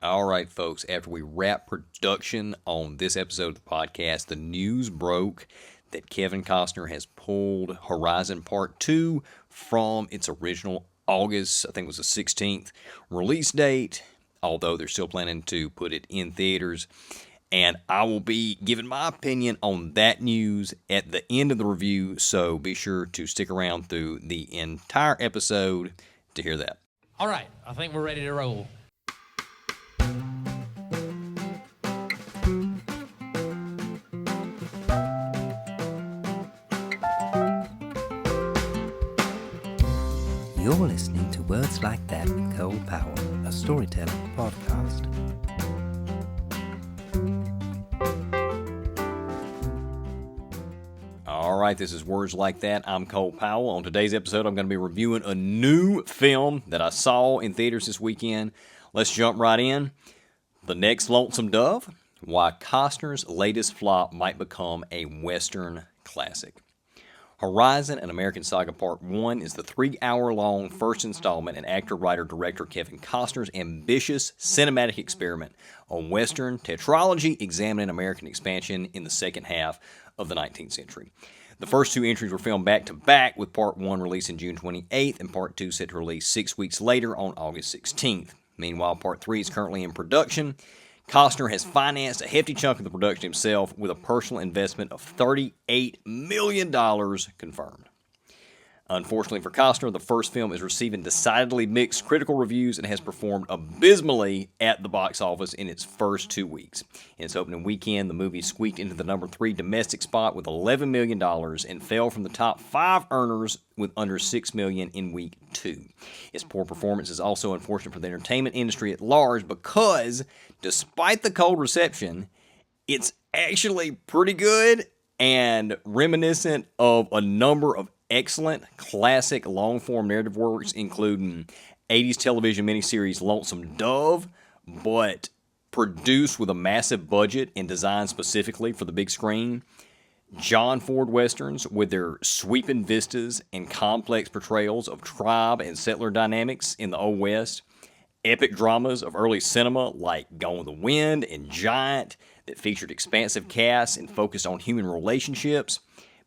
All right, folks, after we wrap production on this episode of the podcast, the news broke that Kevin Costner has pulled Horizon Part 2 from its original August, I think it was the 16th, release date, although they're still planning to put it in theaters. And I will be giving my opinion on that news at the end of the review, so be sure to stick around through the entire episode to hear that. All right, I think we're ready to roll. You're listening to Words Like That with Cole Powell, a storytelling podcast. All right, this is Words Like That. I'm Cole Powell. On today's episode, I'm going to be reviewing a new film that I saw in theaters this weekend. Let's jump right in. The Next Lonesome Dove, Why Costner's Latest Flop Might Become a Western Classic. Horizon, an American Saga Part 1 is the 3-hour-long first installment in actor-writer-director Kevin Costner's ambitious cinematic experiment, a Western tetralogy examining American expansion in the second half of the 19th century. The first two entries were filmed back-to-back, with Part 1 releasing June 28th and Part 2 set to release 6 weeks later on August 16th. Meanwhile, Part 3 is currently in production. Costner has financed a hefty chunk of the production himself with a personal investment of $38 million confirmed. Unfortunately for Costner, the first film is receiving decidedly mixed critical reviews and has performed abysmally at the box office in its first 2 weeks. In its opening weekend, the movie squeaked into the number 3 domestic spot with $11 million and fell from the top 5 earners with under $6 million in week 2. Its poor performance is also unfortunate for the entertainment industry at large because, despite the cold reception, it's actually pretty good and reminiscent of a number of excellent classic long-form narrative works, including 80s television miniseries Lonesome Dove, but produced with a massive budget and designed specifically for the big screen. John Ford westerns with their sweeping vistas and complex portrayals of tribe and settler dynamics in the Old West. Epic dramas of early cinema like Gone with the Wind and Giant that featured expansive casts and focused on human relationships.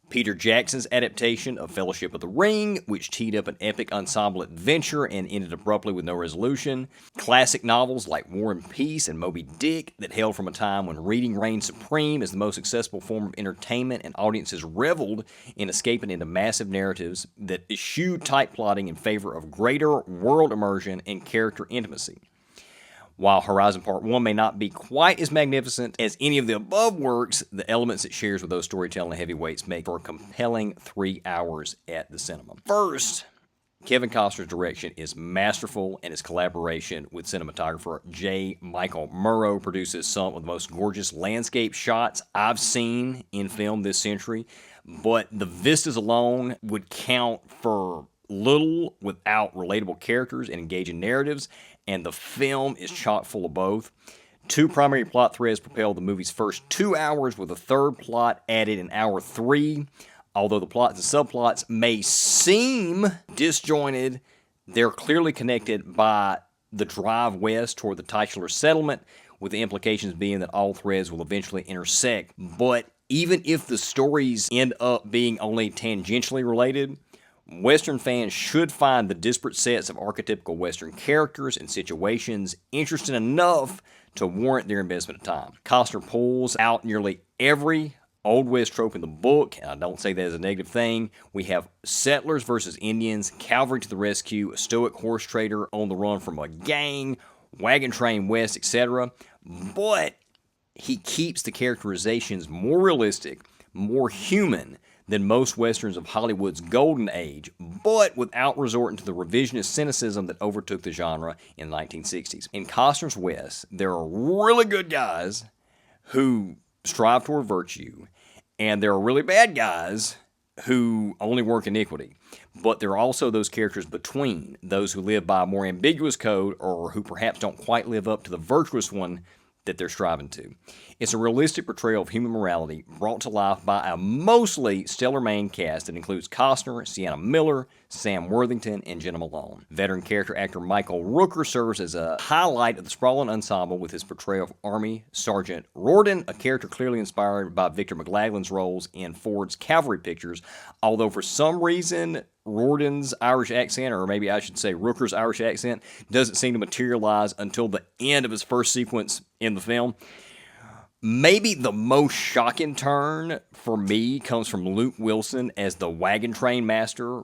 Peter Jackson's adaptation of Fellowship of the Ring, which teed up an epic ensemble adventure and ended abruptly with no resolution. Classic novels like War and Peace and Moby Dick that hailed from a time when reading reigned supreme as the most accessible form of entertainment, and audiences reveled in escaping into massive narratives that eschewed tight plotting in favor of greater world immersion and character intimacy. While Horizon Part 1 may not be quite as magnificent as any of the above works, the elements it shares with those storytelling heavyweights make for a compelling 3 hours at the cinema. First, Kevin Costner's direction is masterful, and his collaboration with cinematographer J. Michael Murrow produces some of the most gorgeous landscape shots I've seen in film this century, but the vistas alone would count for little without relatable characters and engaging narratives, and the film is chock full of both. 2 primary plot threads propel the movie's first 2 hours, with a third plot added in hour 3. Although the plots and subplots may seem disjointed, they're clearly connected by the drive west toward the titular settlement, with the implications being that all threads will eventually intersect. But even if the stories end up being only tangentially related, Western fans should find the disparate sets of archetypical Western characters and situations interesting enough to warrant their investment of time. Costner pulls out nearly every Old West trope in the book, and I don't say that as a negative thing. We have settlers versus Indians, cavalry to the rescue, a stoic horse trader on the run from a gang, wagon train west, etc. But he keeps the characterizations more realistic, more human than most Westerns of Hollywood's golden age, but without resorting to the revisionist cynicism that overtook the genre in the 1960s. In Costner's West, there are really good guys who strive toward virtue, and there are really bad guys who only work iniquity. But there are also those characters between, those who live by a more ambiguous code or who perhaps don't quite live up to the virtuous one that they're striving to. It's a realistic portrayal of human morality brought to life by a mostly stellar main cast that includes Costner, Sienna Miller, Sam Worthington, and Jenna Malone. Veteran character actor Michael Rooker serves as a highlight of the sprawling ensemble with his portrayal of Army Sergeant Rorden, a character clearly inspired by Victor McLaglin's roles in Ford's Cavalry pictures, although for some reason Rorden's Irish accent, or maybe I should say Rooker's Irish accent, doesn't seem to materialize until the end of his first sequence in the film. Maybe the most shocking turn for me comes from Luke Wilson as the wagon train master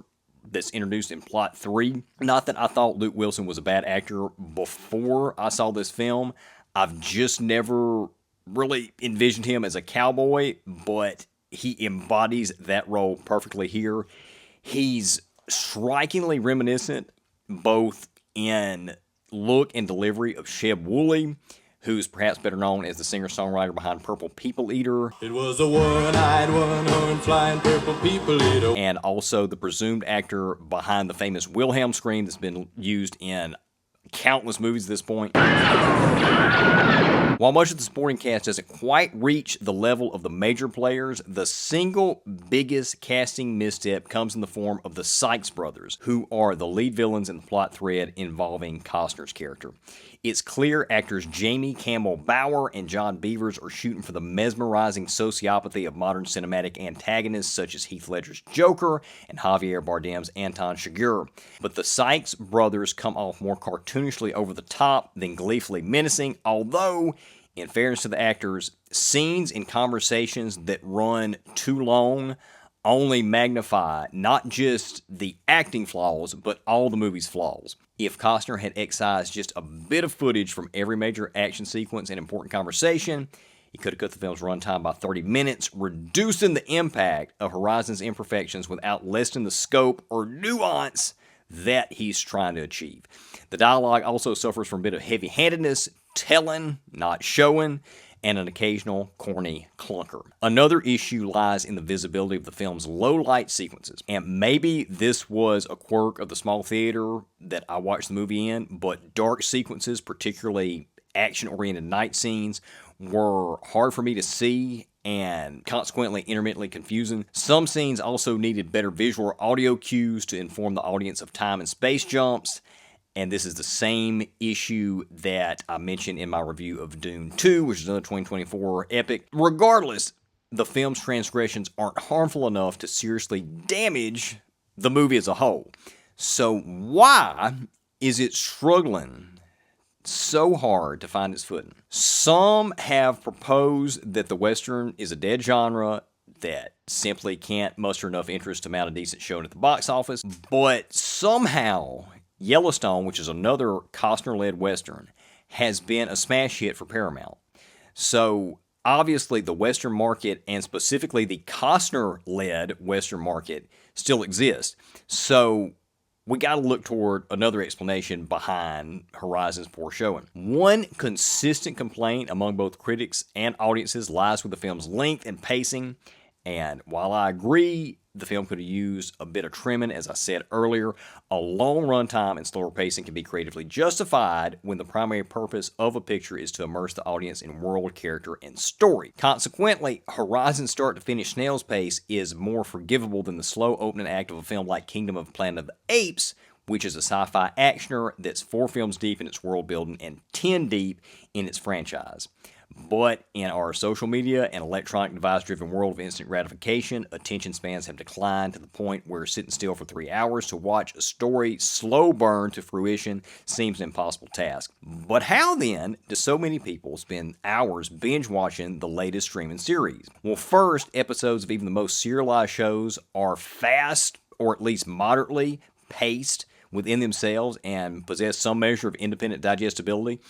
that's introduced in plot 3. Not that I thought Luke Wilson was a bad actor before I saw this film. I've just never really envisioned him as a cowboy, but he embodies that role perfectly here. He's strikingly reminiscent, both in look and delivery, of Sheb Wooley, who's perhaps better known as the singer-songwriter behind Purple People Eater. It was a one-eyed, one-horned, flying purple people eater. And also the presumed actor behind the famous Wilhelm scream that's been used in countless movies at this point. While much of the supporting cast doesn't quite reach the level of the major players, the single biggest casting misstep comes in the form of the Sykes brothers, who are the lead villains in the plot thread involving Costner's character. It's clear actors Jamie Campbell Bower and John Beavers are shooting for the mesmerizing sociopathy of modern cinematic antagonists such as Heath Ledger's Joker and Javier Bardem's Anton Chigurh. But the Sykes brothers come off more cartoonishly over the top than gleefully menacing, although, in fairness to the actors, scenes and conversations that run too long only magnify not just the acting flaws, but all the movie's flaws. If Costner had excised just a bit of footage from every major action sequence and important conversation, he could have cut the film's runtime by 30 minutes, reducing the impact of Horizon's imperfections without lessening the scope or nuance that he's trying to achieve. The dialogue also suffers from a bit of heavy-handedness, telling, not showing, and an occasional corny clunker. Another issue lies in the visibility of the film's low-light sequences. And maybe this was a quirk of the small theater that I watched the movie in, but dark sequences, particularly action-oriented night scenes, were hard for me to see and consequently intermittently confusing. Some scenes also needed better visual or audio cues to inform the audience of time and space jumps, and this is the same issue that I mentioned in my review of Dune 2, which is another 2024 epic. Regardless, the film's transgressions aren't harmful enough to seriously damage the movie as a whole. So why is it struggling so hard to find its footing? Some have proposed that the Western is a dead genre that simply can't muster enough interest to mount a decent showing at the box office, but somehow Yellowstone, which is another Costner-led Western, has been a smash hit for Paramount. So obviously the Western market, and specifically the Costner-led Western market, still exists. So we got to look toward another explanation behind Horizon's poor showing. One consistent complaint among both critics and audiences lies with the film's length and pacing. And while I agree the film could have used a bit of trimming, as I said earlier, a long runtime and slower pacing can be creatively justified when the primary purpose of a picture is to immerse the audience in world, character, and story. Consequently, Horizon's start-to-finish snail's pace is more forgivable than the slow opening act of a film like Kingdom of the Planet of the Apes, which is a sci-fi actioner that's 4 films deep in its world building and 10 deep in its franchise. But in our social media and electronic device-driven world of instant gratification, attention spans have declined to the point where sitting still for 3 hours to watch a story slow burn to fruition seems an impossible task. But how then do so many people spend hours binge-watching the latest streaming series? Well, first, episodes of even the most serialized shows are fast, or at least moderately paced within themselves, and possess some measure of independent digestibility.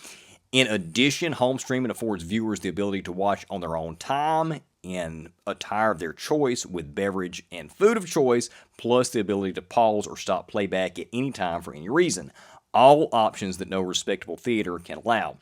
In addition, home streaming affords viewers the ability to watch on their own time, in attire of their choice, with beverage and food of choice, plus the ability to pause or stop playback at any time for any reason. All options that no respectable theater can allow.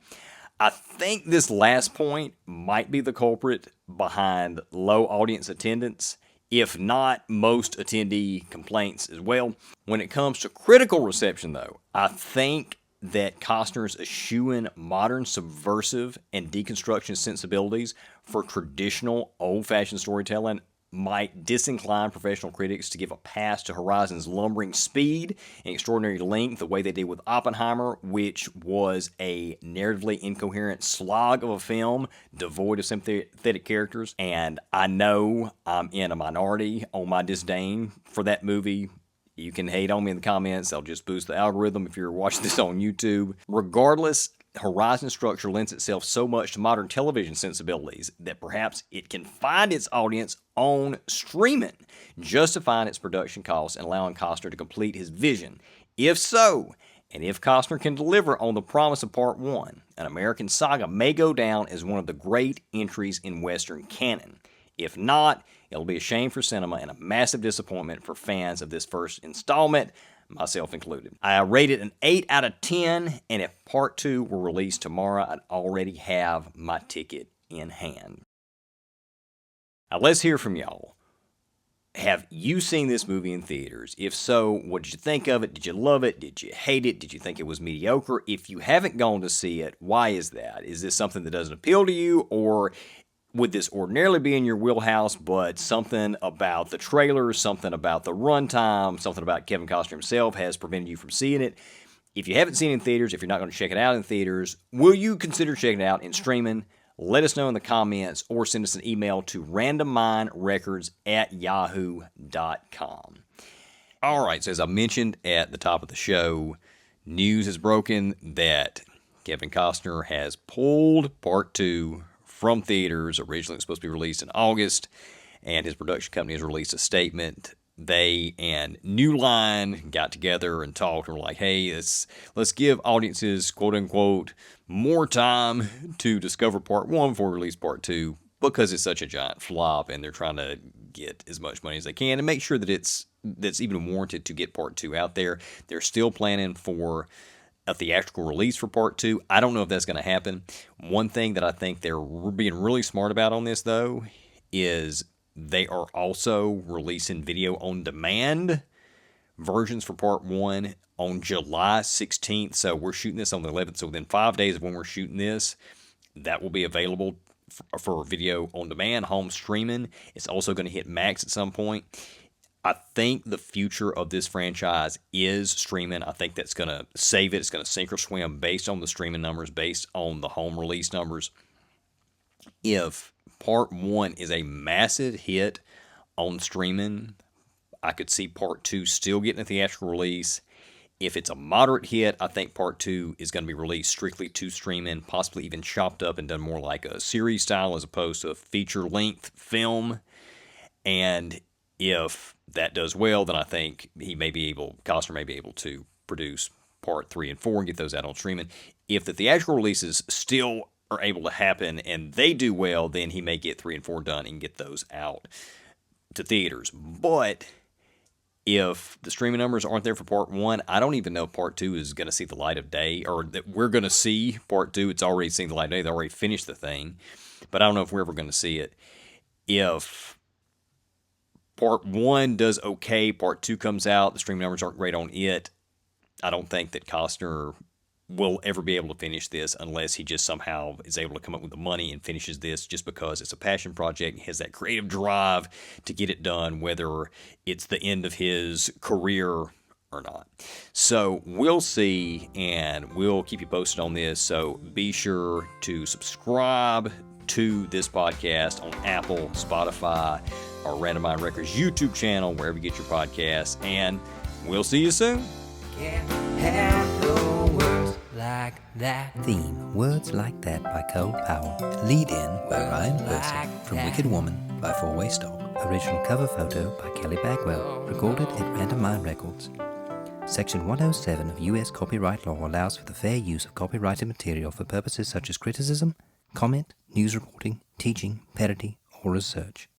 I think this last point might be the culprit behind low audience attendance, if not most attendee complaints as well. When it comes to critical reception, though, I think that Costner's eschewing modern subversive and deconstruction sensibilities for traditional old-fashioned storytelling might disincline professional critics to give a pass to Horizon's lumbering speed and extraordinary length the way they did with Oppenheimer, which was a narratively incoherent slog of a film devoid of sympathetic characters. And I know I'm in a minority on my disdain for that movie. You can hate on me in the comments. I'll just boost the algorithm if you're watching this on YouTube. Regardless, Horizon's structure lends itself so much to modern television sensibilities that perhaps it can find its audience on streaming, justifying its production costs and allowing Costner to complete his vision. If so, and if Costner can deliver on the promise of Part 1, an American saga may go down as one of the great entries in Western canon. If not, it'll be a shame for cinema and a massive disappointment for fans of this first installment, myself included. I rated an 8 out of 10, and if Part 2 were released tomorrow, I'd already have my ticket in hand. Now let's hear from y'all. Have you seen this movie in theaters? If so, what did you think of it? Did you love it? Did you hate it? Did you think it was mediocre? If you haven't gone to see it, why is that? Is this something that doesn't appeal to you, or would this ordinarily be in your wheelhouse, but something about the trailer, something about the runtime, something about Kevin Costner himself has prevented you from seeing it? If you haven't seen it in theaters, if you're not going to check it out in theaters, will you consider checking it out in streaming? Let us know in the comments or send us an email to randomminerecords@yahoo.com. All right, so as I mentioned at the top of the show, news has broken that Kevin Costner has pulled Part 2 from theaters. Originally, it was supposed to be released in August, and his production company has released a statement. They and New Line got together and talked and were like, hey, let's give audiences, quote-unquote, more time to discover Part 1 before we release Part 2 because it's such a giant flop, and they're trying to get as much money as they can and make sure that that's even warranted to get Part 2 out there. They're still planning for a theatrical release for Part 2. I don't know if that's going to happen. One thing that I think they're being really smart about on this, though, is they are also releasing video on demand versions for Part 1 on July 16th. So we're shooting this on the 11th. So within 5 days of when we're shooting this, that will be available for video on demand, home streaming. It's also going to hit Max at some point. I think the future of this franchise is streaming. I think that's going to save it. It's going to sink or swim based on the streaming numbers, based on the home release numbers. If Part 1 is a massive hit on streaming, I could see Part 2 still getting a theatrical release. If it's a moderate hit, I think Part 2 is going to be released strictly to streaming, possibly even chopped up and done more like a series style as opposed to a feature-length film. And if that does well, then I think Costner may be able to produce Part 3 and 4 and get those out on streaming. If the theatrical releases still are able to happen and they do well, then he may get 3 and 4 done and get those out to theaters. But if the streaming numbers aren't there for Part 1, I don't even know if Part 2 is going to see the light of day, or that we're going to see Part 2. It's already seen the light of day. They already finished the thing. But I don't know if we're ever going to see it. If Part 1 does okay, Part 2 comes out, the streaming numbers aren't great on it, I don't think that Costner will ever be able to finish this unless he just somehow is able to come up with the money and finishes this just because it's a passion project. He has that creative drive to get it done, whether it's the end of his career or not. So we'll see, and we'll keep you posted on this. So be sure to subscribe to this podcast on Apple, Spotify, or Randomine Records YouTube channel, wherever you get your podcasts, and we'll see you soon. Can't have no words like that. Theme, Words Like That by Cole Powell. Lead in by Ryan Wilson from Wicked Woman by Four Way Stock. Original cover photo by Kelly Bagwell. Recorded at Randomine Records. Section 107 of U.S. copyright law allows for the fair use of copyrighted material for purposes such as criticism, comment, news reporting, teaching, parody, or research.